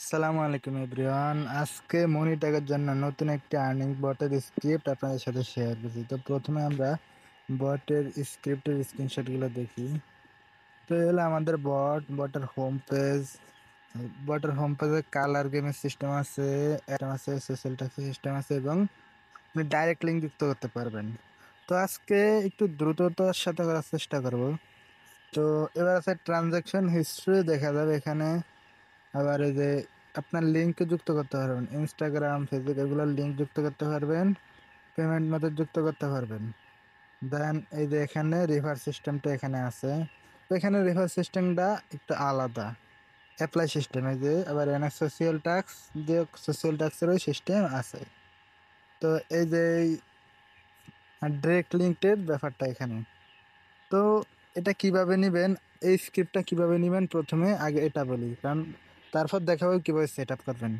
আসসালামু আলাইকুম এভরিওয়ান। আজকে মনি ট্যাগের জন্য নতুন একটি আর্নিং বটের স্ক্রিপ্ট আপনাদের সাথে শেয়ার করছি। তো প্রথমে আমরা বটের স্ক্রিপ্টের স্ক্রিনশটগুলো দেখি। তো এগুলো আমাদের বটের হোম পেজ। বটের হোম পেজে কালার গেমের সিস্টেম আছে, অ্যাডম আছে, সোশ্যাল ট্যাক্স সিস্টেম আছে এবং আপনি ডাইরেক্ট লিঙ্ক যুক্ত করতে পারবেন। তো আজকে একটু দ্রুততার সাথে করার চেষ্টা করব। তো এবার আছে ট্রানজাকশন হিস্ট্রি দেখা যাবে এখানে। আবার এই যে আপনার লিঙ্ক যুক্ত করতে পারবেন, ইনস্টাগ্রাম, ফেসবুক এগুলোর লিঙ্ক যুক্ত করতে পারবেন, পেমেন্ট মেথড যুক্ত করতে পারবেন। দেন এই যে এখানে রিভার সিস্টেমটা এখানে আছে। তো এখানে রিভার সিস্টেমটা একটু আলাদা অ্যাপ্লাই সিস্টেম। এই যে আবার এখানে সোশিয়াল ট্যাক্স, যে সোশিয়াল ট্যাক্সেরও সিস্টেম আছে। তো এই যে ডিরেক্ট লিঙ্কের ব্যাপারটা এখানে। তো এটা কিভাবে নেবেন, এই স্ক্রিপ্টটা কিভাবে নেবেন প্রথমে আগে এটা বলি, কারণ তারপর দেখাবো কিভাবে সেট আপ করবেন।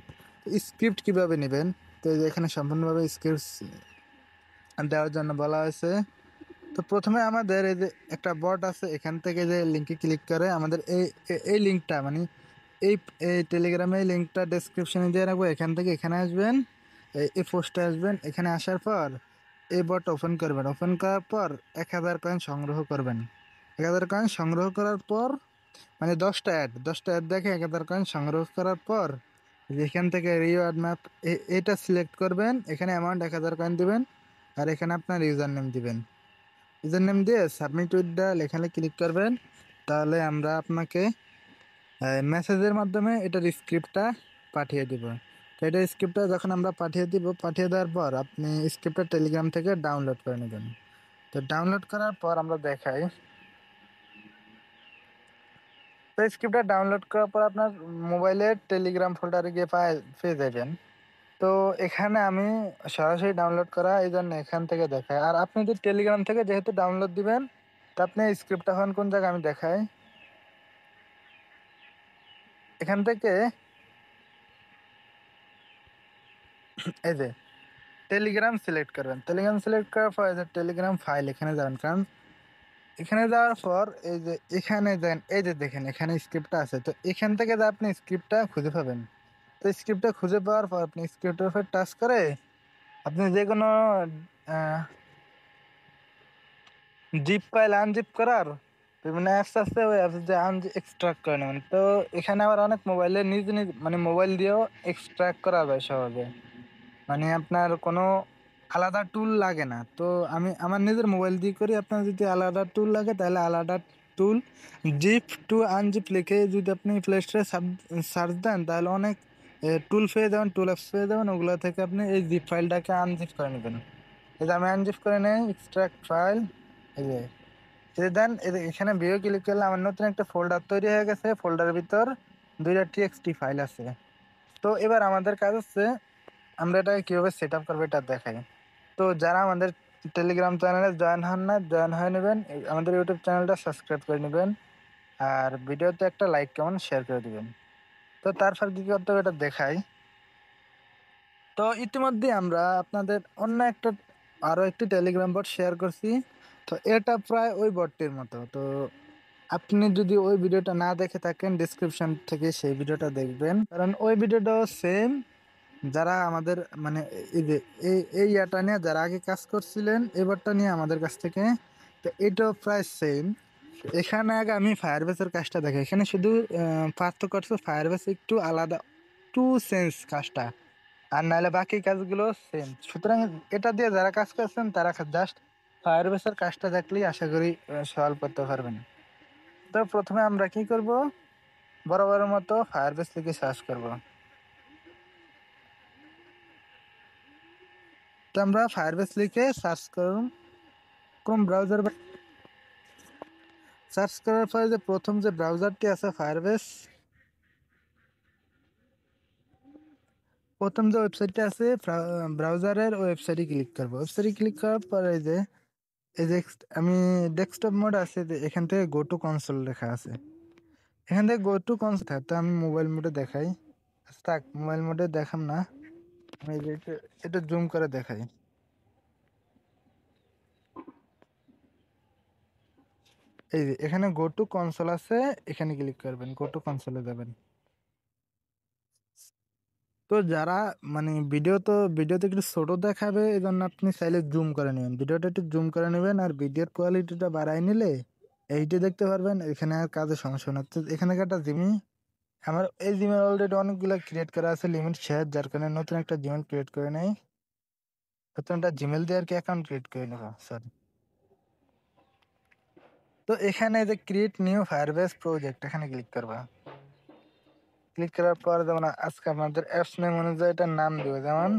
স্ক্রিপ্ট কিভাবে নেবেন, তো এই যে এখানে সম্পূর্ণভাবে স্ক্রিপ্ট দেওয়ার জন্য বলা হয়েছে। তো প্রথমে আমাদের এই যে একটা বট আছে, এখান থেকে যে লিঙ্কে ক্লিক করে আমাদের এই লিঙ্কটা মানে এই এই টেলিগ্রামে এই লিঙ্কটা ডেসক্রিপশনে দিয়ে রাখবো। এখান থেকে এখানে আসবেন, এই পোস্টে আসবেন। এখানে আসার পর এই বট ওপেন করবেন। ওপেন করার পর 1000 কয়েন সংগ্রহ করবেন। 1000 কয়েন সংগ্রহ করার পর মানে 10টা অ্যাড দেখে 1000 কয়েন সংগ্রহ করার পর এখান থেকে রিওয়ার্ড ম্যাপ এটা সিলেক্ট করবেন। এখানে অ্যামাউন্ট 1000 কয়েন দিবেন আর এখানে আপনার ইউজার নেম দিবেন। ইউজার নেম দিয়ে সাবমিট উইথড্রল এখানে ক্লিক করবেন। তাহলে আমরা আপনাকে মেসেজের মাধ্যমে এটার স্ক্রিপ্টটা পাঠিয়ে দিব। তো এটার স্ক্রিপ্টটা যখন আমরা পাঠিয়ে দিব, পাঠিয়ে দেওয়ার পর আপনি স্ক্রিপ্টটা টেলিগ্রাম থেকে ডাউনলোড করে নেবেন। তো ডাউনলোড করার পর আমরা দেখাই। তো স্ক্রিপ্টটা ডাউনলোড করার পর আপনার মোবাইলের টেলিগ্রাম ফোল্ডারে গিয়ে পেয়ে যাবেন। তো এখানে আমি সরাসরি ডাউনলোড করা এই জন্য এখান থেকে দেখাই। আর আপনি যদি টেলিগ্রাম থেকে যেহেতু ডাউনলোড দিবেন, তো আপনি স্ক্রিপ্টটা হন কোন জায়গায় আমি দেখাই। এখান থেকে এই যে টেলিগ্রাম সিলেক্ট করবেন। টেলিগ্রাম সিলেক্ট করার পর এই যে টেলিগ্রাম ফাইল এখানে যাবেন। কারণ এখানে যাওয়ার পর এই যে এখানে দেন, এই যে দেখেন এখানে স্ক্রিপ্টটা আছে। তো এখান থেকে যে আপনি স্ক্রিপ্টটা খুঁজে পাবেন। তো স্ক্রিপ্টটা খুঁজে পাওয়ার পর আপনি স্ক্রিপ্টের উপর টাচ করে আপনি যে কোনো জিপ ফাইল আনজিপ করার বিভিন্ন অ্যাপস আছে, ওই অ্যাপস দিয়ে এক্সট্রাক্ট করে নেবেন। তো এখানে আবার অনেক মোবাইলে নিজ নিজ মানে মোবাইল দিয়েও এক্সট্রাক্ট করা যায় সহজে। মানে আপনার কোনো আলাদা টুল লাগে না। তো আমি আমার নিজের মোবাইল দিয়ে করি। আপনার যদি আলাদা টুল লাগে তাহলে আলাদা টুল জিপ টু আনজিপ লিখে যদি আপনি প্লে স্টোরে সার্চ দেন তাহলে অনেক টুল পেয়ে যাবেন, টুল অ্যাপস পেয়ে যাবেন। ওগুলো থেকে আপনি এই জিপ ফাইলটাকে আনজিপ করে নেবেন। এই যে আমি আনজিপ করে নেই এক্সট্রাক্ট ফাইল। এই যে দেন এখানে ভিউ ক্লিক করলে আমার নতুন একটা ফোল্ডার তৈরি হয়ে গেছে। ফোল্ডারের ভিতর 2টা টিএক্সটি ফাইল আছে। তো এবার আমাদের কাজ হচ্ছে আমরা এটাকে কীভাবে সেট আপ করবো এটা দেখাই। তো যারা আমাদের টেলিগ্রাম চ্যানেলে জয়েন হন না, জয়েন হয়ে নেবেন। আমাদের ইউটিউব চ্যানেলটা সাবস্ক্রাইব করে নেবেন আর ভিডিওতে একটা লাইক কমেন্ট শেয়ার করে দিবেন। তো তারপর কী করতে হবে এটা দেখাই। তো ইতিমধ্যে আমরা আপনাদের অন্য একটা আরও একটি টেলিগ্রাম বট শেয়ার করছি। তো এটা প্রায় ওই বটটির মতো। তো আপনি যদি ওই ভিডিওটা না দেখে থাকেন ডিসক্রিপশন থেকে সেই ভিডিওটা দেখবেন, কারণ ওই ভিডিওটাও সেম। যারা আমাদের মানে এই যে এই ইয়াটা নিয়ে যারা আগে কাজ করছিলেন এবারটা নিয়ে আমাদের কাছ থেকে, তো এটাও প্রায় সেম। এখানে আগে আমি ফায়ারবেসের কাজটা দেখি। এখানে শুধু পার্থক্য হচ্ছে ফায়ারবেস একটু আলাদা, টু সেন্স কাজটা, আর নাহলে বাকি কাজগুলো সেম। সুতরাং এটা দিয়ে যারা কাজ করছেন তারা জাস্ট ফায়ারবেসের কাজটা দেখলেই আশা করি সলভ করতে পারবেন। তো প্রথমে আমরা কি করব, বরাবরের মতো ফায়ারবেস লিখে সার্চ করব। তো আমরা ফায়ারবেস লিখে সার্চ করুন ক্রোম ব্রাউজার। সার্চ করার পরে যে প্রথম যে ব্রাউজারটি আছে ফায়ারবেস, প্রথম যে ওয়েবসাইটটা আছে ব্রাউজারের ওয়েবসাইটে ক্লিক করবো। ওয়েবসাইটে ক্লিক করার পরে এই যে আমি ডেস্কটপ মোড আছে, এখান থেকে গো টু কনসোল লেখা আছে। এখান থেকে গো টু কনসোল, তো আমি মোবাইল মোডে দেখাই। থাক, মোবাইল মোডে দেখাম না, আমি এই যে এটা জুম করে দেখাই। এই যে এখানে গো টু কনসোল আছে, এখানে ক্লিক করবেন, গো টু কনসোলে যাবেন। তো যারা মানে ভিডিওতে একটু ছোট দেখাবে, এই জন্য আপনি চাইলে জুম করে নেবেন, ভিডিওটা একটু জুম করে নেবেন, আর ভিডিওর কোয়ালিটিটা বাড়াই নিলে এইটা দেখতে পারবেন। এখানে আর কাজের সমস্যা না। তো এখানে একটা জিমি, আমার এই জিমের অলরেডি অনেকগুলো ক্রিয়েট করা আছে, লিমিট শেয়ার, যার কারণে নতুন একটা জিমেল ক্রিয়েট করে নেই, নতুন একটা জিমেল দিয়ে আর কি অ্যাকাউন্ট ক্রিয়েট করে নেবো, সরি। তো এখানে যে ক্রিয়েট নিউ ফায়ারবেস প্রজেক্ট, এখানে ক্লিক করবা। ক্লিক করার পর যেমন আজকে আপনাদের অ্যাপস নেম অনুযায়ী এটার নাম দেবে, যেমন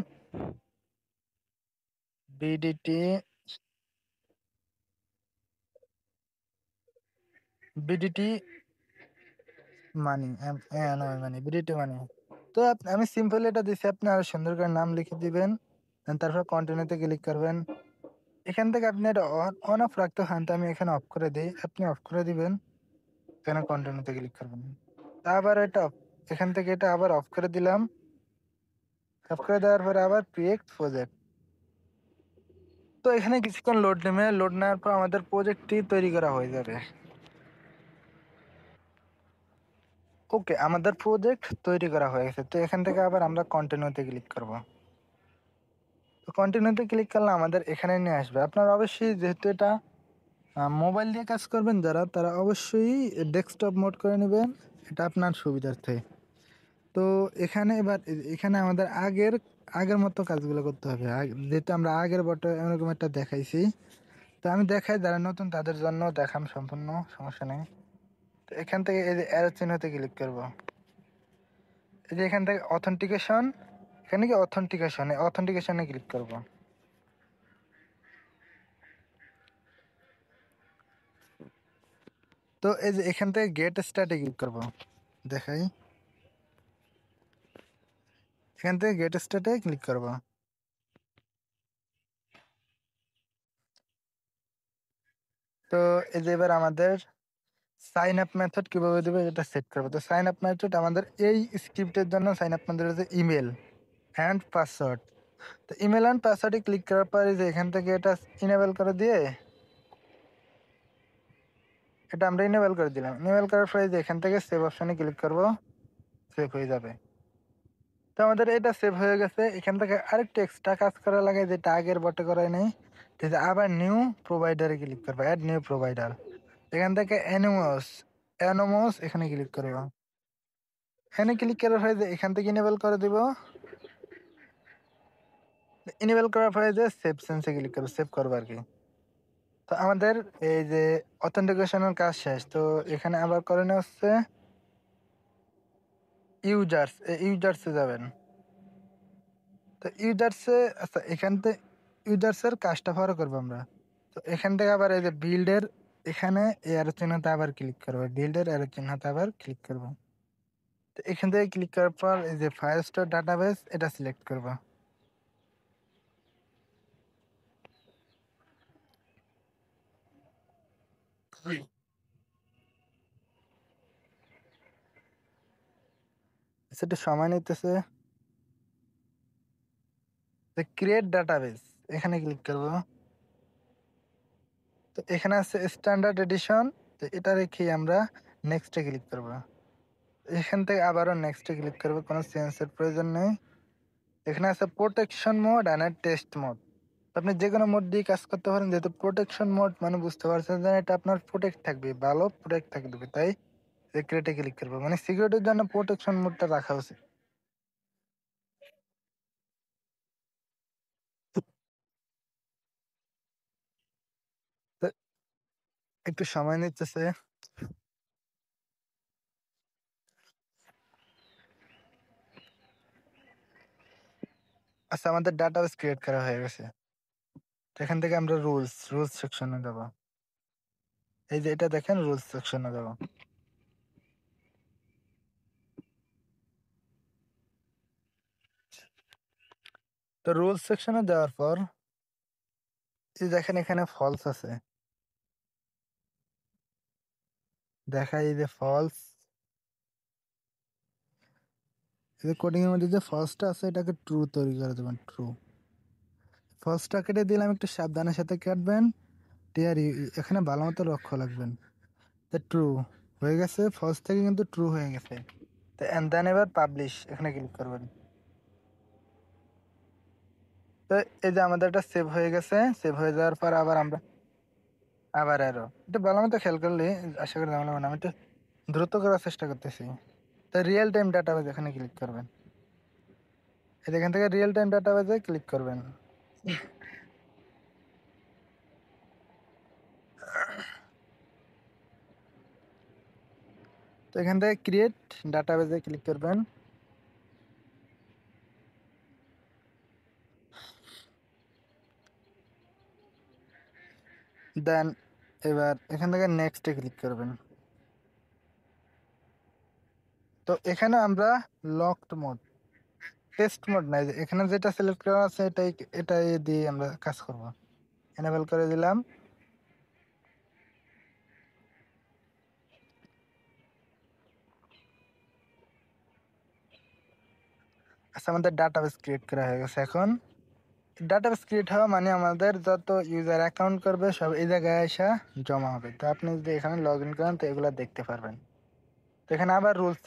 বিডিটি বিডিটি মানি, নয় মানি, বিডিটি মানি। তো আমি সিম্পল এটা দিচ্ছি, আপনি আরো সুন্দর করে নাম লিখে দিবেন, তারপর কন্টিনিউতে ক্লিক করবেন। এখান থেকে আপনি এটা অন অফ রাখতে হয়, তো আমি এখানে অফ করে দিই, আপনি অফ করে দিবেন, এখানে কন্টিনিউতে ক্লিক করবেন। তা আবার এটা এখান থেকে এটা আবার অফ করে দিলাম। অফ করে দেওয়ার পরে আবার ক্রিয়েট প্রজেক্ট। তো এখানে কিছুক্ষণ লোড নেবে, লোড নেওয়ার পর আমাদের প্রজেক্টটি তৈরি করা হয়ে যাবে। ওকে, আমাদের প্রজেক্ট তৈরি করা হয়ে গেছে। তো এখান থেকে আবার আমরা কন্টিনিউতে ক্লিক করব। তো কন্টিনিউতে ক্লিক করলে আমাদের এখানে নিয়ে আসবে। আপনারা অবশ্যই, যেহেতু এটা মোবাইল দিয়ে কাজ করবেন যারা, তারা অবশ্যই ডেস্কটপ মোড করে নেবেন, এটা আপনার সুবিধার্থে। তো এখানে এবার এখানে আমাদের আগের আগের মতো কাজগুলো করতে হবে, যেহেতু আমরা আগের বটে এরকম একটা দেখাইছি। তো আমি দেখাই, যারা নতুন তাদের জন্য দেখাম সম্পূর্ণ, সমস্যা নেই। তো এখান থেকে এই যে অ্যারো চিহ্নতে ক্লিক করব। এই যে এখান থেকে অথেন্টিকেশন, এখানে কি অথেন্টিকেশনে ক্লিক করব। তো এই যে এখান থেকে গেট স্টার্টে ক্লিক করব, দেখাই, এখান থেকে গেট স্টার্টে ক্লিক করব। তো এই যে এবার আমাদের সাইন আপ মেথড কিভাবে দেবে এটা সেট করবো। তো সাইন আপ মেথড আমাদের এই স্ক্রিপ্টের জন্য সাইন আপ মেথড হচ্ছে ইমেল অ্যান্ড পাসওয়ার্ড। তো ইমেল অ্যান্ড পাসওয়ার্ডে ক্লিক করার পরে যে এখান থেকে এটা ইনেবল করে দিয়ে, এটা আমরা ইনেবল করে দিলাম। ইনেবল করার পরে যে এখান থেকে সেভ অপশনে ক্লিক করব, সেভ হয়ে যাবে। তো আমাদের এটা সেভ হয়ে গেছে। এখান থেকে আরেকটা এক্সট্রা কাজ করা লাগে, যেটা আগের বটে করাই নেই। ঠিক আছে, আবার নিউ প্রোভাইডারে ক্লিক করবো, অ্যাড নিউ প্রোভাইডার। এখান থেকে অ্যানোমস এখানে ক্লিক করবো। এখানে ক্লিক করার পরে যে এখান থেকে ইনেবল করে দিব। ইনেবল করার পরে যে সেভ সেন্সে ক্লিক করবো, সেভ করবো আর কি। তো আমাদের এই যে অথেন্টিকেশনের কাজ শেষ। তো এখানে আবার করণীয় হচ্ছে ইউজার্সে যাবেন। তো ইউজার্সে, আচ্ছা এখান থেকে ইউজার্সের কাজটা ফলো করবো আমরা। তো এখান থেকে আবার এই যে বিল্ডের এখানে এর চিহ্নতে আবার ক্লিক করবো, বিল্ডের এর চিহ্নতে আবার ক্লিক করবো। তো এখান থেকে ক্লিক করার পর এই যে ফাইল স্টোর ডাটাবেস এটা সিলেক্ট করবো। সেটা সময় নিতেছে। ক্রিয়েট ডাটাবেস এখানে ক্লিক করবো। তো এখানে আছে স্ট্যান্ডার্ড এডিশন। তো এটা রেখে আমরা নেক্সটে ক্লিক করবো। এখান থেকে আবারও নেক্সটে ক্লিক করবো, কোনো চেঞ্জের প্রয়োজন নেই। এখানে আছে protection mode and test mode. আপনি যে কোনো মোড দিয়ে কাজ করতে পারেন, যেহেতু প্রোটেকশন মোড মানে বুঝতে পারছেন যে এটা আপনার প্রোটেক্ট থাকবে, ভালো প্রোটেক্ট থাকবে, তাই সিকিউরিটি ক্লিক করবো, মানে সিকিউরিটির জন্য প্রোটেকশন মোডটা রাখা উচিত। তো একটু সময় নিতেছে। আচ্ছা, আমাদের ডাটাবেস ক্রিয়েট করা হয়ে গেছে। তো এখান থেকে আমরা রুলস সেকশনে যাবো। এই যে এটা দেখেন, রুলস সেকশনে যাবো। তো রুলস সেকশনে যাওয়ার পর এই দেখেন এখানে ফলস আছে, দেখা এই যে ফলস, এই যে কোডিং এর মধ্যে যে ফলসটা আছে এটাকে ট্রু তৈরি করে দেবেন, ট্রু। ফলসটা কেটে দিলাম, একটু সাবধানের সাথে কাটবেন। টিআর এখানে ভালো মতো লক্ষ্য রাখবেন। তো ট্রু হয়ে গেছে, ফলস থেকে কিন্তু ট্রু হয়ে গেছে। তো এন্ড দেন এবার পাবলিশ এখানে ক্লিক করবেন। তো এই যে আমাদের এটা সেভ হয়ে গেছে, সেভ হয়ে যাওয়ার পর আবার আমরা আবার এরো, এটা ভালো মতো খেয়াল করলে আশা করি ঝামেলা হবে না। আমি একটু দ্রুত করার চেষ্টা করতেছি। তো রিয়েল টাইম ডাটাবেজ এখানে ক্লিক করবেন, এখান থেকে রিয়েল টাইম ডাটাবেজে ক্লিক করবেন। তো এখান থেকে ক্রিয়েট ডাটাবেজে ক্লিক করবেন। দেন এবার এখান থেকে নেক্সটে ক্লিক করবেন। তো এখানে আমরা লকড মোড, টেস্ট মোড নাই, এখানে যেটা সিলেক্ট করা আছে এটাই দিয়ে আমরা কাজ করব। এনেবল করে দিলাম। আচ্ছা, আমাদের ডাটাবেস ক্রিয়েট করা হয়ে গেছে। এখন ডাটাবেস ক্রিয়েট হওয়া মানে আমাদের যত ইউজার অ্যাকাউন্ট করবে সব এই জায়গায় এসে জমা হবে। তো আপনি যদি এখানে লগ ইন করেন তো এগুলো দেখতে পারবেন। তো এখানে আবার রুলস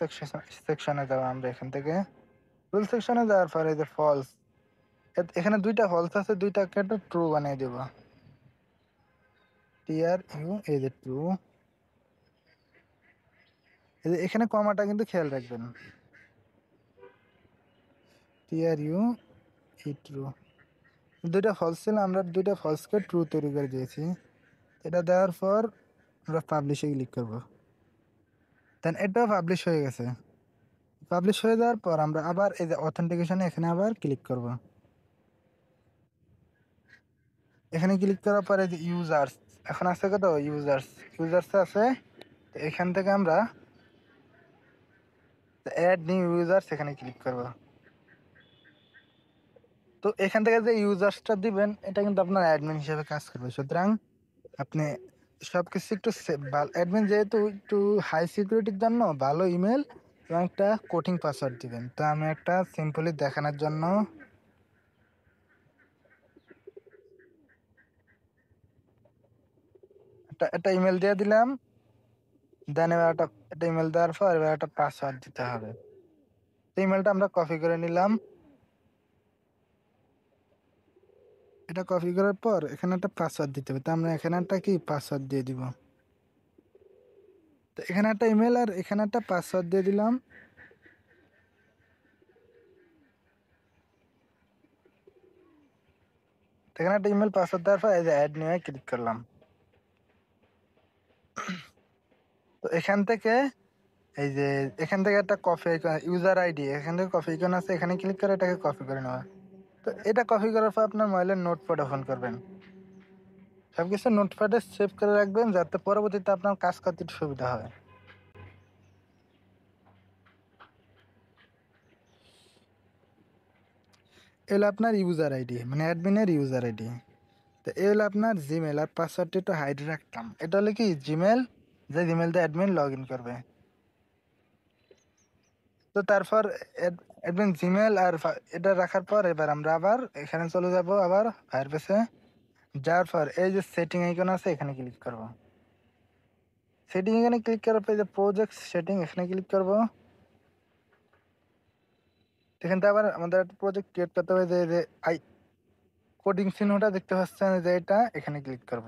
সেকশনে যাবো আমরা। এখান থেকে রুল সেকশনে যাওয়ার পরে এই যে ফলস, এখানে দুইটা ফলস আছে, দুইটাকে একটা ট্রু বানিয়ে দেব। টিআর ইউ এই যে ট্রু, এই যে এখানে কমাটা কিন্তু খেয়াল রাখবেন। টিআর ইউ এই ট্রু, দুইটা ফলস ছিল, আমরা দুইটা ফলসকে ট্রু তৈরি করে দিয়েছি। এটা দেওয়ার পর আমরা পাবলিশে ক্লিক করব। দেন এটাও পাবলিশ হয়ে গেছে। পাবলিশ হয়ে যাওয়ার পর আমরা আবার এই যে অথেন্টিকেশনে এখানে আবার ক্লিক করব। এখানে ক্লিক করার পরে যে ইউজার্স, এখন আছে কত ইউজার্স, ইউজার্স আছে। তো এখান থেকে আমরা অ্যাড নিউ ইউজার্স এখানে ক্লিক করব। তো এখান থেকে যে ইউজার্সটা দিবেন এটা কিন্তু আপনার অ্যাডমিন হিসেবে কাজ করবে। সুতরাং আপনি সবকিছু একটু অ্যাডমিন যেহেতু একটু হাই সিকিউরিটির জন্য ভালো ইমেল এবং একটা কোডিং পাসওয়ার্ড দিবেন। তো আমি একটা সিম্পলি দেখানোর জন্য একটা ইমেল দিয়ে দিলাম। দেন এবার একটা ইমেল দেওয়ার পর এবার একটা পাসওয়ার্ড দিতে হবে। ইমেলটা আমরা কপি করে নিলাম। এটা কপি করার পর এখানে একটা পাসওয়ার্ড দিতে হবে। তো আমরা এখানে একটা কি পাসওয়ার্ড দিয়ে দিব। তো এখানে একটা ইমেল আর এখানে একটা পাসওয়ার্ড দিয়ে দিলাম। তো এখানে একটা ইমেল পাসওয়ার্ড দেওয়ার পর এই যে অ্যাড নিয়ে ক্লিক করলাম। তো এখান থেকে এই যে এখান থেকে একটা কপি ইউজার আইডি, এখান থেকে কপি আইকন আছে, এখানে ক্লিক করে এটাকে কপি করে নেওয়া। তো এটা কপি করার পর আপনার মোবাইলের নোটপ্যাড ওপেন করবেন। সবকিছু নোটপ্যাডে সেভ করে রাখবেন যাতে পরবর্তীতে আপনার কাজ করতে একটু সুবিধা হয়। এগুলো আপনার ইউজার আইডি, মানে অ্যাডমিনের ইউজার আইডি। তো এই হলো আপনার জিমেল, আর পাসওয়ার্ডটা একটু হাইড রাখতাম। এটা হলো কি জিমেল, যে জিমেল দিয়ে অ্যাডমিন লগ ইন করবে। তো তারপর অ্যাডমিন জিমেল আর এটা রাখার পর এবার আমরা আবার এখানে চলে যাব, আবার ফায়ারবেসে যাওয়ার পর এই যে সেটিং আইকন আছে এখানে ক্লিক করব। সেটিং এখানে ক্লিক করার পর এই যে প্রজেক্ট সেটিং এখানে ক্লিক করব। এখান থেকে আবার আমাদের একটা প্রজেক্ট ক্রিয়েট করতে হবে, যে আই কোডিং চিহ্নটা দেখতে পাচ্ছেন যে এটা, এখানে ক্লিক করব।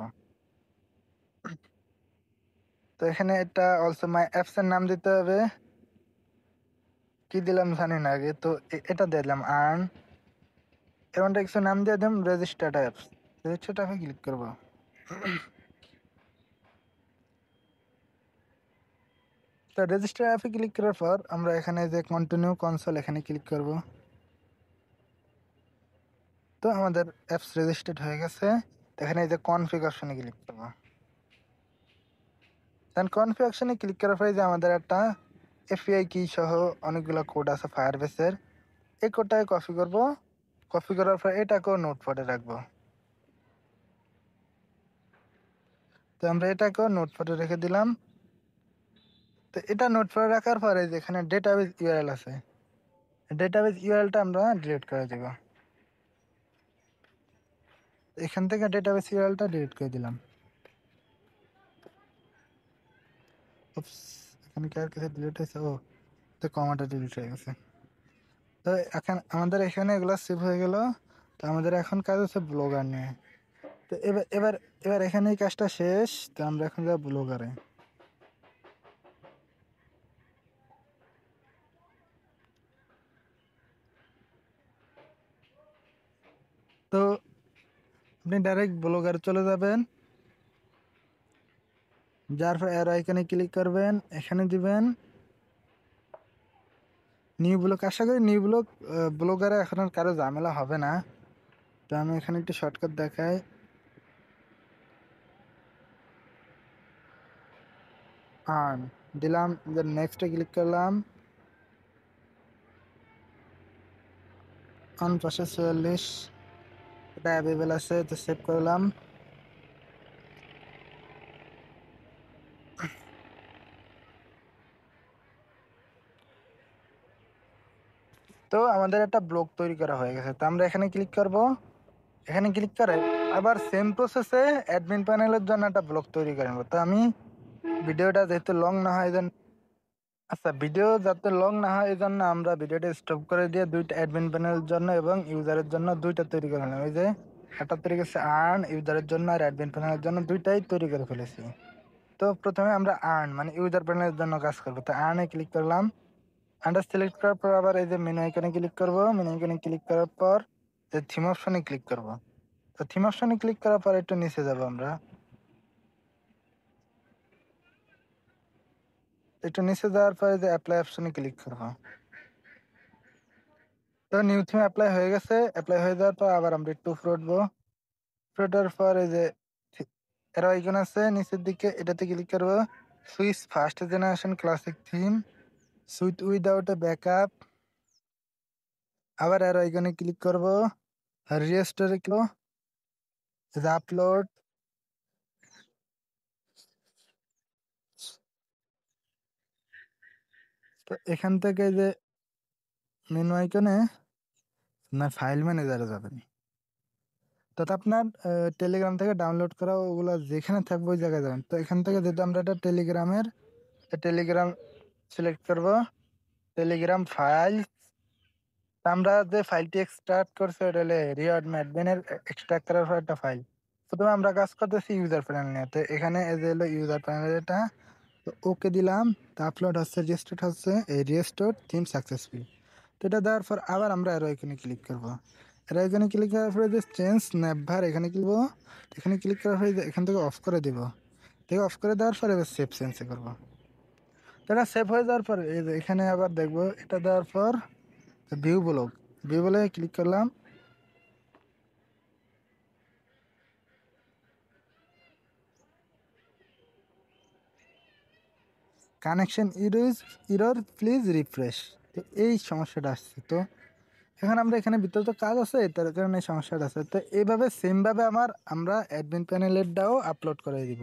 তো এখানে এটা অলসো মাই অ্যাপস এর নাম দিতে হবে। কি দিলাম জানি না আগে, তো এটা দিয়ে দিলাম আর্ন, এমনটা কিছু নাম দিয়ে দিলাম রেজিস্টার্ড অ্যাপস। রেজিস্টার্ড অ্যাপে ক্লিক করব। তো রেজিস্টার অ্যাপে ক্লিক করার পর আমরা এখানে যে কন্টিনিউ কনসোল এখানে ক্লিক করব। তো আমাদের অ্যাপস রেজিস্টার্ড হয়ে গেছে। এখানে এই যে কনফিগ অপশনে ক্লিক করব। দেন কনফিগ অপশনে ক্লিক করার পরে যে আমাদের একটা এপিআই কি সহ অনেকগুলো কোড আছে ফায়ারবেসের, এই কোডটাকে কপি করব। কপি করার পর এটাকেও নোটপ্যাডে রাখবো। তো আমরা এটাকেও নোটপ্যাডে রেখে দিলাম। তো এটা নোটপ্যাডে রাখার পরে যেখানে ডেটাবেস ইউআরএল আছে, ডেটাবেস ইউআরএলটা আমরা ডিলিট করে দেব। এখান থেকে ডেটাবেস ইউআরএলটা ডিলিট করে দিলাম। উপস, এখানে কি আর কিছু ডিলিট হয়েছে? ও, তো কমাটা ডিলিট হয়ে গেছে। তো এখন আমাদের এখানে এগুলো সেভ হয়ে গেল। তো আমাদের এখন কাজ হচ্ছে ব্লগার নিয়ে। তো এবার এবার এবার এখানে এই কাজটা শেষ। তো আমরা এখন যাব ব্লগারে। তো আপনি ডাইরেক্ট ব্লগারে চলে যাবেন, যার পর অ্যারো আইকনে ক্লিক করবেন, এখানে দিবেন নিউ ব্লগ। আশা করি নিউ ব্লগ ব্লগারে এখন আর কারো ঝামেলা হবে না। তো আমি এখানে একটু শর্টকাট দেখাই, আর্ন দিলাম, নেক্সটে ক্লিক করলাম, 544 এটা অ্যাভেলেবেল আছে, তো সেভ করলাম। তো আমাদের একটা ব্লগ তৈরি করা হয়ে গেছে। তো আমরা এখানে ক্লিক করব, এখানে ক্লিক করে আবার সেম প্রসেসে অ্যাডমিন প্যানেলের জন্য একটা ব্লগ তৈরি করে নেব। তো আমি ভিডিওটা যেহেতু লং না হয়, আচ্ছা ভিডিও যাতে লং না হয় এই জন্য আমরা ভিডিওটা স্টপ করে দিয়ে দুইটা অ্যাডমিন প্যানেলের জন্য এবং ইউজারের জন্য দুইটা তৈরি করে নিলাম। ওই যে একটা তৈরি করছে আর্ন ইউজারের জন্য, আর অ্যাডমিন প্যানেলের জন্য, দুইটাই তৈরি করে ফেলেছি। তো প্রথমে আমরা আর্ন মানে ইউজার প্যানেলের জন্য কাজ করবো। তো আর্নে ক্লিক করলাম, আন্ডার সিলেক্ট করার পর আবার এই যে মেনু আইকনে ক্লিক করব, মেনু আইকনে ক্লিক করার পর যে থিম অপশনে ক্লিক করব। তো থিম অপশনে ক্লিক করার পর একটু নিচে যাব, আমরা একটু নিচে যাওয়ার পরে যে অ্যাপ্লাই অপশনে ক্লিক করব। তো নিউ থিম অ্যাপ্লাই হয়ে গেছে। অ্যাপ্লাই হয়ে যাওয়ার পর আবার আমরা একটু উপরে উঠবো, উপরে ওঠার পর এই যে এর আইকন আছে নিচের দিকে, এটাতে ক্লিক করবো, switch first generation classic theme sweet without a backup. আবার এর আইকনে ক্লিক করব, রেজিস্টারে ক্লিক, আপলোড। তো এখান থেকে যে মেনু আইকনে না ফাইল ম্যানেজারে যাবেন। তো আপনার টেলিগ্রাম থেকে ডাউনলোড করা ওগুলো যেখানে থাকবে ওই জায়গায় যাবেন। তো এখান থেকে যেহেতু আমরা একটা টেলিগ্রামের, টেলিগ্রাম সিলেক্ট করব, টেলিগ্রাম ফাইল। আমরা যে ফাইলটি এক্সট্রাক্ট করছি ওটা হলে রিওয়ার্ড ম্যাডবেনের এক্সট্রাক্ট করার পর একটা ফাইল। প্রথমে আমরা কাজ করতেছি ইউজার প্যানেল নিয়ে। তো এখানে এই যে হলো ইউজার প্যানেল, এটা তো ওকে দিলাম। তো আপলোড হচ্ছে, রেজিস্টার্ড হচ্ছে, এই রেজিস্টার্ড থিম সাকসেসফুল। তো এটা দেওয়ার পর আবার আমরা আরো এখানে ক্লিক করবো। আর এখানে ক্লিক করার পরে যে চেঞ্জ স্ন্যাপভার এখানে ক্লিক, এখানে ক্লিক করার পরে এখান থেকে অফ করে দিব। থেকে অফ করে দেওয়ার পরে এবার সেভ চেঞ্জ করবো। তো এটা সেভ হয়ে যাওয়ার পর এই যে এখানে আবার দেখবো, এটা দেওয়ার পর ভিউ ব্লগ, ভিউ ব্লগে ক্লিক করলাম। কানেকশন ইরর প্লিজ রিফ্রেশ, তো এই সমস্যাটা আসছে। তো এখন আমরা এখানে ভিতরে তো কাজ আছে, তার কারণে এই সমস্যাটা আছে। তো এইভাবে সেমভাবে আমরা অ্যাডমিন প্যানেলের ডাও আপলোড করে দিব।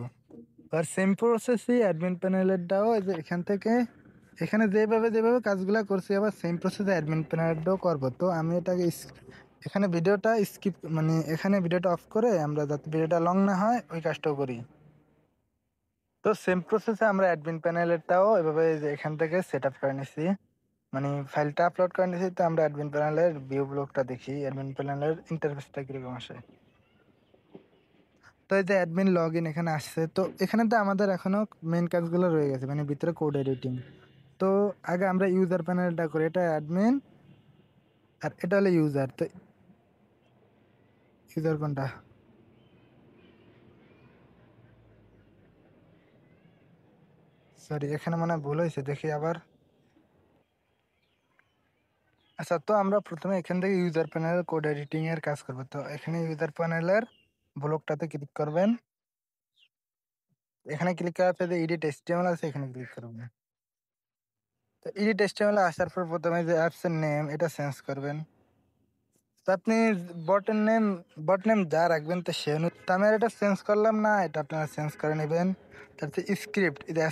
আর সেম প্রসেসই অ্যাডমিন প্যানেলের ডাও এই যে এখান থেকে এখানে যেভাবে যেভাবে কাজগুলো করছি আবার সেম প্রসেসে অ্যাডমিন প্যানেলের ডাও করবো। তো আমি এটাকে এখানে ভিডিওটা স্কিপ মানে এখানে ভিডিওটা অফ করে আমরা যাতে ভিডিওটা লং না হয় ওই কাজটাও করি। তো সেম প্রসেসে আমরা অ্যাডমিন প্যানেলেরটাও এভাবে এই যে এখান থেকে সেট আপ করে নিছি, মানে ফাইলটা আপলোড করে নিছি। তো আমরা অ্যাডমিন প্যানেলের ভিউ ব্লগটা দেখি, অ্যাডমিন প্যানেলের ইন্টারফেসটা কিরকম আসে। তো এই যে অ্যাডমিন লগ ইন এখানে আসছে। তো এখানে তো আমাদের এখনো মেন কাজগুলো রয়ে গেছে, মানে ভিতরে কোড এডিটিং। তো আগে আমরা ইউজার প্যানেলটা করি, এটা অ্যাডমিন আর এটা হলো ইউজার। তো ইউজার কোনটা, সরি এখানে মনে হয় ভুল হয়েছে, দেখি আবার। আচ্ছা, তো আমরা প্রথমে এখান থেকে ইউজার প্যানেলের কোড এডিটিং এর কাজ করবো। তো এখানে ইউজার প্যানেলের ব্লকটাতে ক্লিক করবেন, এখানে ক্লিক করার পরে এডিট এসটিএমএল আছে, এখানে ক্লিক করবেন। তো এডিট এসটিএমএল আসার পর প্রথমে যে অ্যাপস এর নেম এটা চেঞ্জ করবেন। তো আপনি বটের নেম, বট নেম যা রাখবেন তো সে অনুযায়ী, তো আমি আর এটা চেঞ্জ করলাম না, এটা আপনারা চেঞ্জ করে নেবেন। তারপরে স্ক্রিপ্ট, এই যে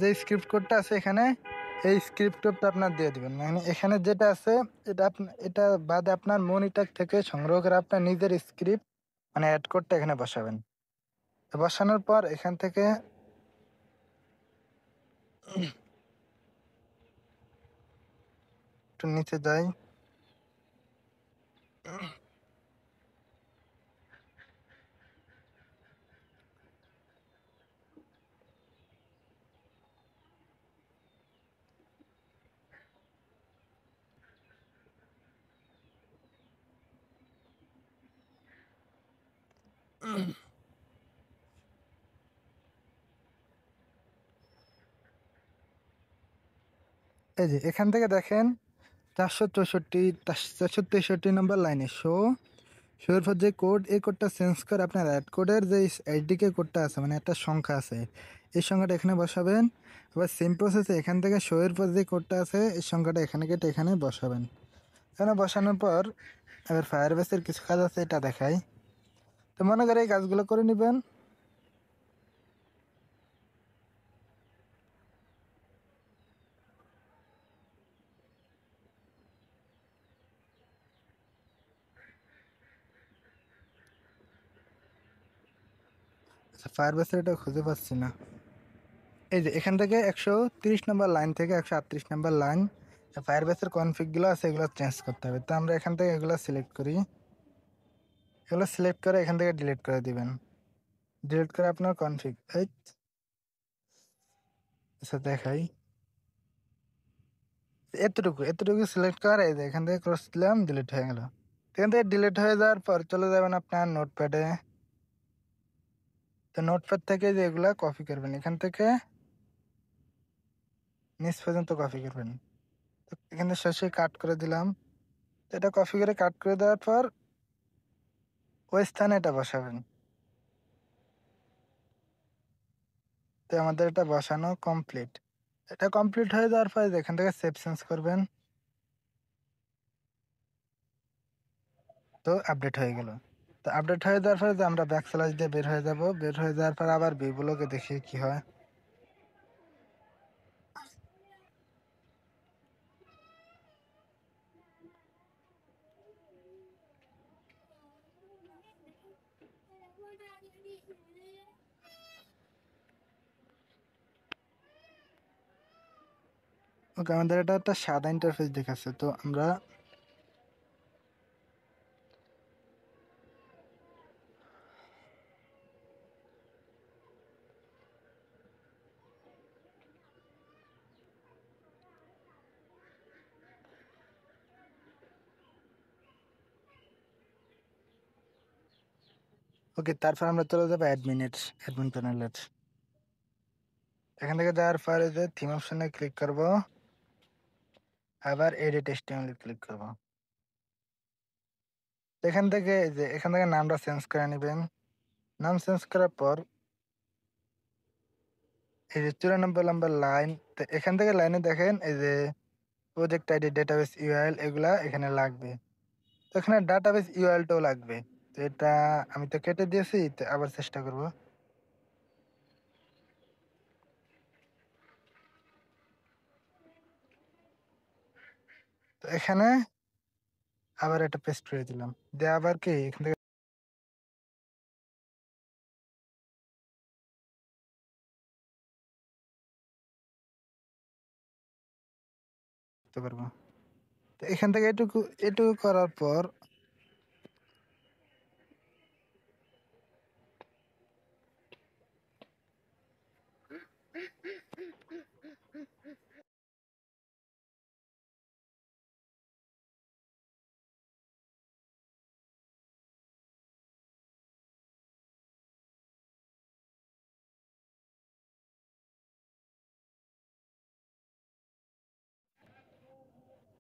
যে স্ক্রিপ্ট কোডটা আছে এখানে, এই স্ক্রিপ্ট কোডটা আপনার দিয়ে দিবেন। মানে এখানে যেটা আছে এটা এটা বাদে আপনার মনিটর থেকে সংগ্রহ করে আপনার নিজের স্ক্রিপ্ট মানে অ্যাড কোডটা এখানে বসাবেন। তো বসানোর পর এখান থেকে একটু নিচে যাই, এই যে এখান থেকে দেখেন 463 নম্বর লাইনে শোয়ের পর যে কোড, এই কোডটা চেঞ্জ করে আপনার অ্যাড কোডের যে এইচডিকে কোডটা আছে, মানে একটা সংখ্যা আছে, এই সংখ্যাটা এখানে বসাবেন। এবার সেম প্রসেসে এখান থেকে শোয়ের পর যে কোডটা আছে এই সংখ্যাটা এখানে কেটে এখানে বসাবেন। এখানে বসানোর পর এবার ফায়ারবেসের কিছু কাজ আছে, এটা দেখাই। তো মনে করে এই কাজগুলো করে নেবেন। আচ্ছা, ফায়ারবেসের এটা খুঁজে পাচ্ছি না। এই যে এখান থেকে 130 নম্বর লাইন থেকে 138 নম্বর লাইন, ফায়ারবেসের কনফিগগুলো আছে, এগুলো চেঞ্জ করতে হবে। তো আমরা এখান থেকে এগুলো সিলেক্ট করি, এগুলো সিলেক্ট করে এখান থেকে ডিলিট করে দিবেন। ডিলিট করে আপনার কনফিগ, এই আচ্ছা দেখাই, এতটুকু এতটুকু সিলেক্ট করে এই যে এখান থেকে ক্রস দিলাম, ডিলিট হয়ে গেল। এখান থেকে ডিলিট হয়ে যাওয়ার পর চলে যাবেন আপনার নোটপ্যাডে। তো নোটপ্যাড থেকে যে এগুলা কপি করবেন, এখান থেকে নিচ পর্যন্ত কপি করবেন। তো এখানে শেষে কাট করে দিলাম। তো এটা কপি করে কাট করে দেওয়ার পর ওই স্থানে এটা বসাবেন। তো আমাদের এটা বসানো কমপ্লিট। এটা কমপ্লিট হয়ে যাওয়ার পর এখান থেকে সেভ চেঞ্জ করবেন। তো আপডেট হয়ে গেল। তো আপডেট হয়ে যাওয়ার পরে যে আমরা ব্যাক স্ল্যাশ দিয়ে বের হয়ে যাব, বের হয়ে যাওয়ার পর আবার ভিউগুলোকে দেখি কি হয়। ওকে, আমাদের এটা একটা সাদা ইন্টারফেস দেখাচ্ছে। তো আমরা ওকে, তারপর আমরা চলে যাবো অ্যাডমিন প্যানেলের। এখান থেকে যাওয়ার পরে যে থিম অপশনে ক্লিক করব, আবার এডিট এইচটিএমএল ক্লিক করব। এখান থেকে এখান থেকে নামটা চেঞ্জ করে নেবেন। নাম চেঞ্জ করার পর এই যে 94 নম্বর লাইন, তো এখান থেকে লাইনে দেখেন এই যে প্রজেক্ট আইডি, ডেটাবেস ইউআরএল, এগুলা এখানে লাগবে। তো এখানে ডাটাবেস ইউআরএলটাও লাগবে। তো এটা আমি তো কেটে দিয়েছি, তো আবার চেষ্টা করব। তো এখানে আবার এটা পেস্ট করে দিলাম, দিয়ে আবার কি এখান থেকে করতে পারবো। তো এখান থেকে এটুকু এটুকু করার পর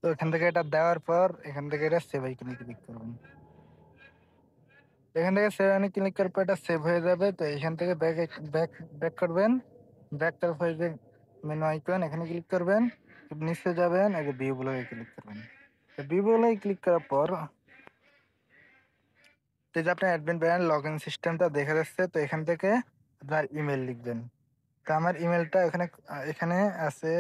তো এখান থেকে এটা দেওয়ার পর এখান থেকে এটা সেভ আইকনে ক্লিক করবেন। এখান থেকে সেভ আইকনে ক্লিক করার পর এটা সেভ হয়ে যাবে। তো এখান থেকে ব্যাক ব্যাক ব্যাক করবেন। ব্যাক করার পর যে মেনু আইকন, এখানে ক্লিক করবেন, নিচে যাবেন, এই যে ভিউ গুলোকে ক্লিক করবেন। তো ভিউ গুলোকে ক্লিক করার পর তো এই যে আপনার অ্যাডমিন প্যানেল লগ ইন সিস্টেমটা দেখা যাচ্ছে। তো এখান থেকে আপনার ইমেল লিখবেন। তো আমার ইমেলটা এখানে এখানে আছে,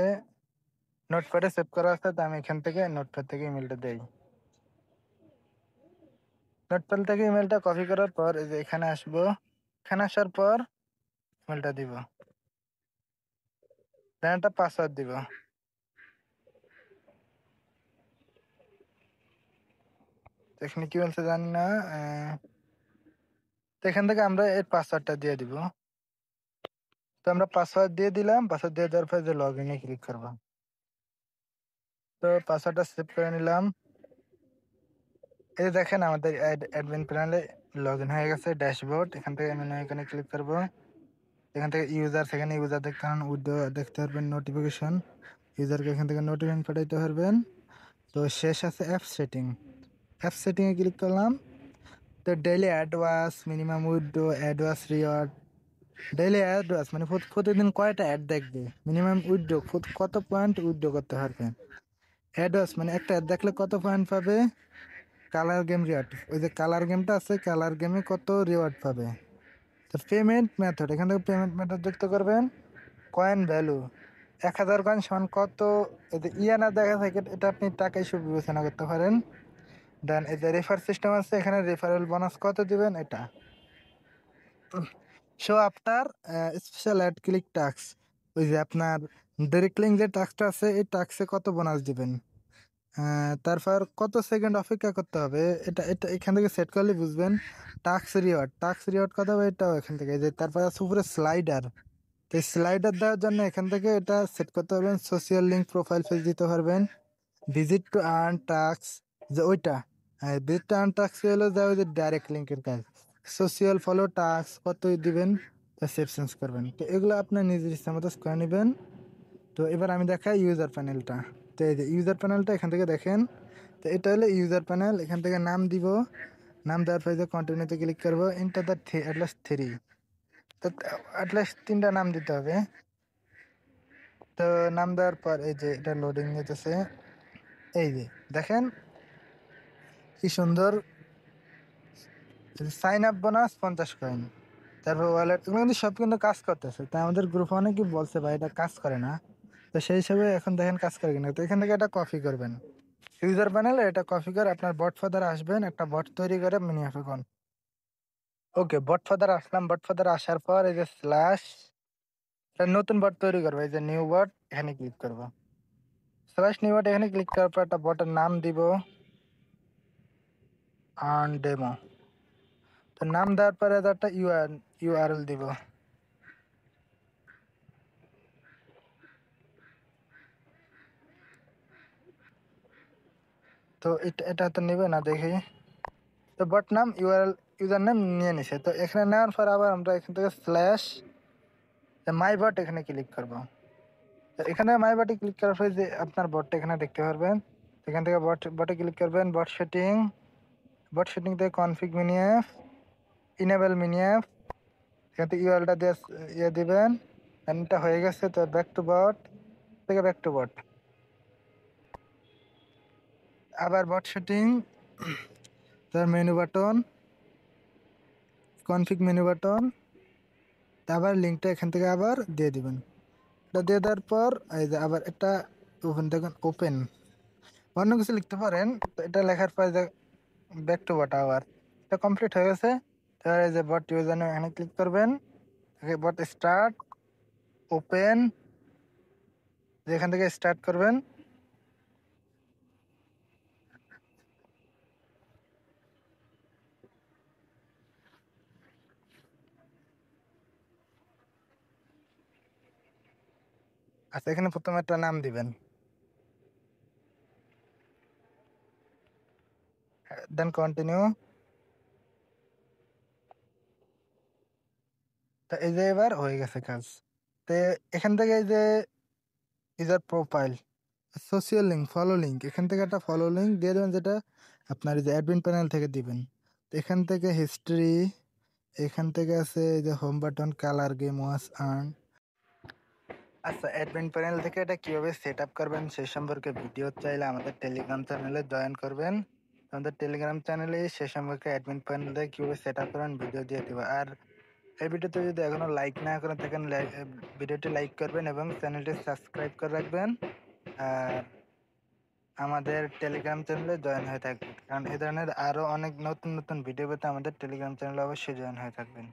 নোটপ্যাডে সেভ করা আছে। তো আমি এখান থেকে নোটপ্যাড থেকে ইমেলটা দেই। নোটপ্যাড থেকে ইমেলটা কপি করার পর এই যে এখানে আসবো। এখানে আসার পর ইমেলটা দিব, দেন একটা পাসওয়ার্ড দিব। তো এখানে কি বলছে জানি না। তো এখান থেকে আমরা এর পাসওয়ার্ডটা দিয়ে দিব। তো আমরা পাসওয়ার্ড দিয়ে দিলাম। পাসওয়ার্ড দিয়ে দেওয়ার পর যে লগ ইনে ক্লিক করবো। তো পাসওয়ার্ডটা সেভ করে নিলাম। এই যে দেখেন আমাদের অ্যাডমিন প্যানেলে লগ ইন হয়ে গেছে ড্যাশবোর্ড। এখান থেকে মেনু এখানে ক্লিক করবো। এখান থেকে ইউজার, সেখানে ইউজার দেখতে পারেন, উইন্ডো দেখতে পারবেন, নোটিফিকেশন, ইউজারকে এখান থেকে নোটিফিকেশন পাঠাইতে পারবেন। তো শেষ আছে অ্যাপ সেটিং। অ্যাপ সেটিংয়ে ক্লিক করলাম। তো ডেইলি অ্যাডওয়ার্স, মিনিমাম উইড্রো, অ্যাডওয়ার্স রিওয়ার্ড। ডেইলি অ্যাডওয়ার্স মানে প্রতিদিন কয়টা অ্যাড দেখবে, মিনিমাম উইড্রো কত পয়েন্ট উইড্রো করতে পারবে, অ্যাডওয়ার্স মানে একটা অ্যাড দেখলে কত পয়েন্ট পাবে, কালার গেম রিওয়ার্ড, ওই যে কালার গেমটা আছে, কালার গেমে কত রিওয়ার্ড পাবে। তো পেমেন্ট মেথড, এখান থেকে পেমেন্ট মেথড যুক্ত করবেন। কয়েন ভ্যালু 1000 কয়েন সমান কত, এই যে ইয়ানা দেখা থাকে, এটা আপনি টাকা হিসেবে বিবেচনা করতে পারেন। দেন এই যে রেফার সিস্টেম আছে, এখানে রেফারেল বোনাস কত দিবেন এটা। Show after special add click task, ওই যে আপনার ডাইরেক্ট লিঙ্ক যে টাস্কটা আছে, এই টাস্কে কত বোনাস দিবেন। তারপর কত সেকেন্ড অপেক্ষা করতে হবে, এটা এটা এখান থেকে সেট করলে বুঝবেন। টাস্ক রিওয়ার্ড কত হবে, এটাও এখান থেকে। যে তারপর আছে উপরে স্লাইডার, তো এই স্লাইডার দেওয়ার জন্য এখান থেকে এটা সেট করতে পারবেন। সোশিয়াল লিঙ্ক প্রোফাইল পেজ দিতে পারবেন। ভিজিট টু আর্ন টাস্ক, যে ওইটা, হ্যাঁ ভিজিট টু আর্ন টাস্ক হলো যা ওই যে ডাইরেক্ট লিঙ্কের কাজ। সোশিয়াল ফলো টাস্ক কত দিবেন, তা সেভ চেঞ্জ করবেন। তো এগুলো আপনার নিজের ইচ্ছা মতো করে নেবেন। তো এবার আমি দেখাই ইউজার প্যানেলটা। তো এই যে ইউজার প্যানেলটা এখান থেকে দেখেন। তো এটা হলো ইউজার প্যানেল। এখান থেকে নাম দিব, নাম দেওয়ার পরে যে কন্টিনিউতে ক্লিক করবো, ইন্টার দ্য অ্যাটলাস্ট 3, তো অ্যাটলাস্ট 3টা নাম দিতে হবে। তো নাম দেওয়ার পর এই যে এটা লোডিং নিতেছে, এই যে দেখেন কি সুন্দর, সাইন আপ বোনাস 50 কয়েন, তারপর ওয়ালেট, এগুলো কিন্তু সব কিন্তু কাজ করতেছে। তাই আমাদের গ্রুপে অনেকেই বলছে ভাই এটা কাজ করে না, তো সেই হিসাবে এখন দেখেন কাজ করে কিনা। তো এখান থেকে এটা কপি করবেন, ইউজার প্যানেলে এটা কপি করে আপনার বট ফাদার আসবেন, একটা বট তৈরি করে মিনি অ্যাফিকন। ওকে, বট ফাদার আসলাম, বট ফাদার আসার পর এই যে স্ল্যাশ, নতুন বট তৈরি করবো, এই যে নিউ বট, এখানে ক্লিক করবো। স্ল্যাশ নিউ বট, এখানে ক্লিক করার পর একটা বটের নাম দিব, আর্ন ডেমো। তো নাম দেওয়ার পরে একটা ইউআরএল দিব। তো এটা এটা তো নেবে না দেখি। তো বট নাম ইউআরএল, ইউজার নেম নিয়ে নিছে। তো এখানে নেওয়ার পর আবার আমরা এখান থেকে স্ল্যাশ মাই বট, এখানে ক্লিক করবো। তো এখানে মাই বটে ক্লিক করার পরে যে আপনার বটটা এখানে দেখতে পারবেন। এখান থেকে বটে ক্লিক করবেন, বট সেটিং থেকে কনফিগ মিনিএফ, ইনেবল মিনিএফ, এখান থেকে ইউআরএলটা দিয়ে ইয়ে দিবেন। এটা হয়ে গেছে। তো ব্যাক টু বট, থেকে ব্যাক টু বট, আবার বট সেটিং, তার menu button, config menu button, আবার লিঙ্কটা এখান থেকে আবার দিয়ে দিবেন। এটা দিয়ে দেওয়ার পর এই যে আবার একটা ওপেন, দেখুন ওপেন, অন্য কিছু লিখতে পারেন। তো এটা লেখার পর যে ব্যাক টু বট, আবার এটা কমপ্লিট হয়ে গেছে। তারপরে এই যে বট ইউজার নেম এখানে ক্লিক করবেন, বট স্টার্ট, ওপেন, যেখান থেকে স্টার্ট করবেন। আচ্ছা, এখানে প্রথমে একটা নাম দিবেন, দেন কন্টিনিউ। তো এই যে এবার হয়ে গেছে কাজ। তো এখান থেকে এই যে user profile, social link, follow link, এখান থেকে একটা ফলো লিঙ্ক দিয়ে দেবেন, যেটা আপনার এই যে অ্যাডমিন প্যানেল থেকে দিবেন। তো এখান থেকে হিস্ট্রি, এখান থেকে আছে এই যে হোম বাটন, কালার গেম ওয়াজ আর্ন। আচ্ছা, অ্যাডমিন প্যানেল থেকে এটা কিভাবে সেট আপ করবেন সেই সম্পর্কে ভিডিও চাইলে আমাদের টেলিগ্রাম চ্যানেলে জয়েন করবেন। আমাদের টেলিগ্রাম চ্যানেলে সে সম্পর্কে অ্যাডমিন প্যানেল থেকে কিভাবে সেট আপ করবেন ভিডিও দিয়ে দেবো। আর এই ভিডিওতে যদি এখনো লাইক না করে থাকেন, ভিডিওটি লাইক করবেন এবং চ্যানেলটি সাবস্ক্রাইব করে রাখবেন। আর আমাদের টেলিগ্রাম চ্যানেলে জয়েন হয়ে থাকবেন, কারণ এই ধরনের আরো অনেক নতুন নতুন ভিডিও পেতে আমাদের টেলিগ্রাম চ্যানেলে অবশ্যই জয়েন হয়ে থাকবেন।